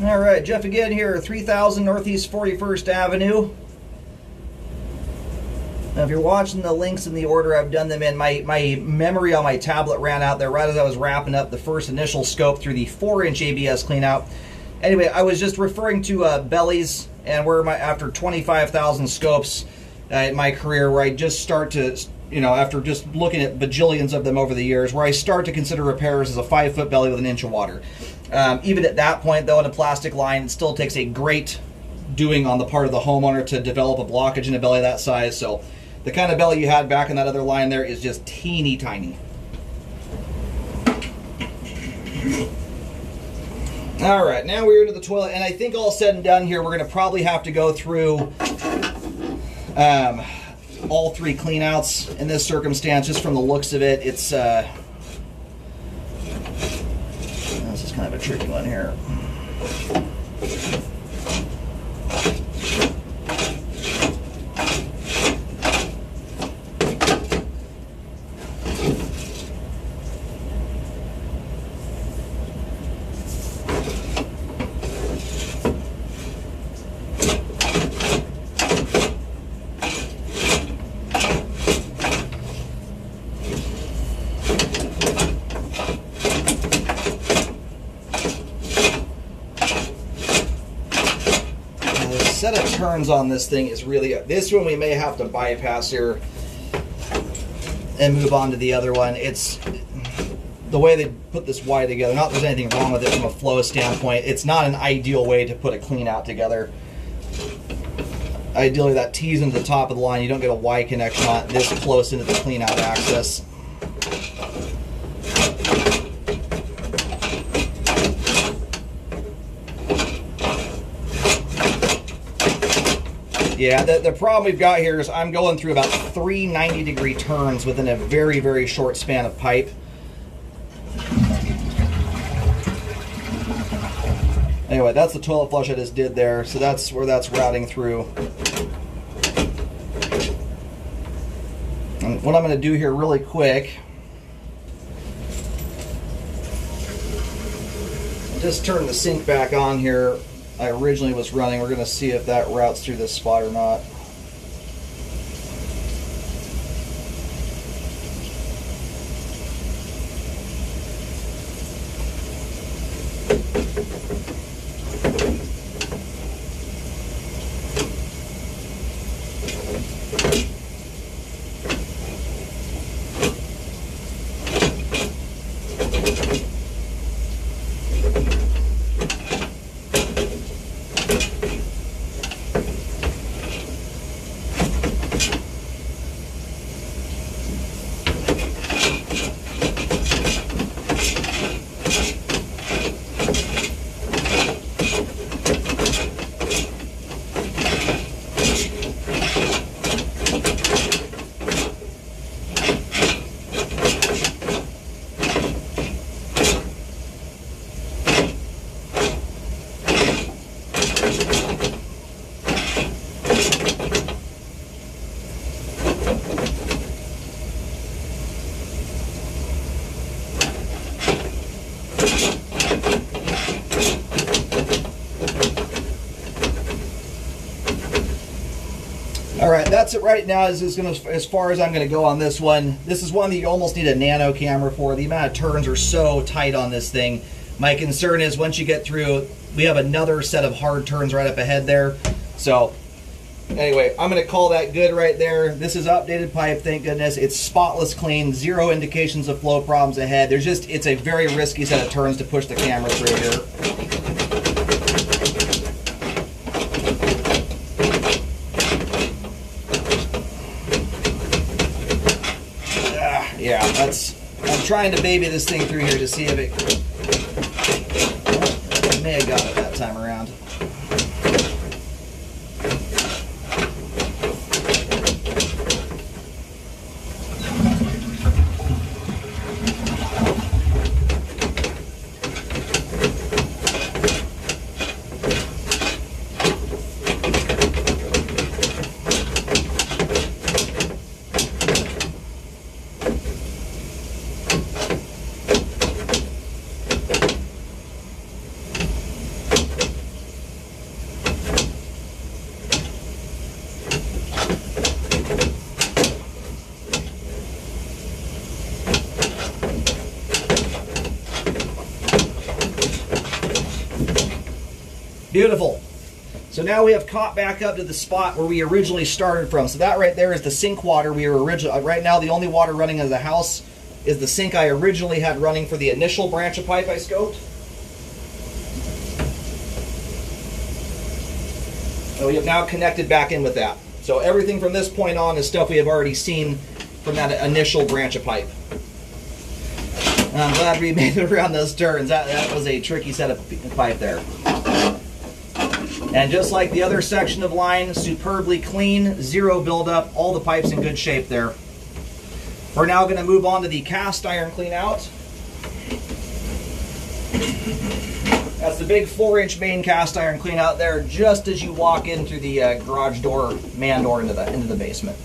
All right, Jeff again here, 3000 Northeast 41st Avenue. Now, if you're watching the links in the order I've done them in, my memory on my tablet ran out there right as I was wrapping up the first initial scope through the 4-inch ABS cleanout. Anyway, I was just referring to bellies, and where after 25,000 scopes in my career, where I just start to, after just looking at bajillions of them over the years, where I start to consider repairs as a 5-foot belly with an inch of water. Even at that point, though, in a plastic line, it still takes a great doing on the part of the homeowner to develop a blockage in a belly that size. So the kind of belly you had back in that other line there is just teeny tiny. All right, now we're into the toilet, and I think all said and done here, we're going to probably have to go through all 3 cleanouts in this circumstance, just from the looks of it. It's this is kind of a tricky one here. Set of turns on this thing is really, this one we may have to bypass here and move on to the other one. It's the way they put this Y together, not that there's anything wrong with it from a flow standpoint, it's not an ideal way to put a clean out together. Ideally that tees into the top of the line, you don't get a Y connection on it this close into the clean out axis. Yeah, the problem we've got here is I'm going through about 3 90-degree turns within a very, very short span of pipe. Anyway, that's the toilet flush I just did there, so that's where that's routing through. And what I'm going to do here really quick, just turn the sink back on here. I originally was running. We're going to see if that routes through this spot or not. Alright, that's it right now. As far as I'm going to go on this one. This is one that you almost need a nano camera for. The amount of turns are so tight on this thing. My concern is once you get through, we have another set of hard turns right up ahead there. So, anyway, I'm going to call that good right there. This is updated pipe, thank goodness. It's spotless clean, 0 indications of flow problems ahead. It's a very risky set of turns to push the camera through here. Yeah, I'm trying to baby this thing through here to see if it, I may have got it that time around. Beautiful. So now we have caught back up to the spot where we originally started from. So that right there is the sink water we were originally. Right now, the only water running in the house is the sink I originally had running for the initial branch of pipe I scoped. And we have now connected back in with that. So everything from this point on is stuff we have already seen from that initial branch of pipe. And I'm glad we made it around those turns. That was a tricky set of pipe there. And just like the other section of line, superbly clean, zero buildup, all the pipes in good shape there. We're now going to move on to the cast iron clean out. That's the big 4-inch main cast iron clean out there just as you walk in through the garage door, man door into the basement.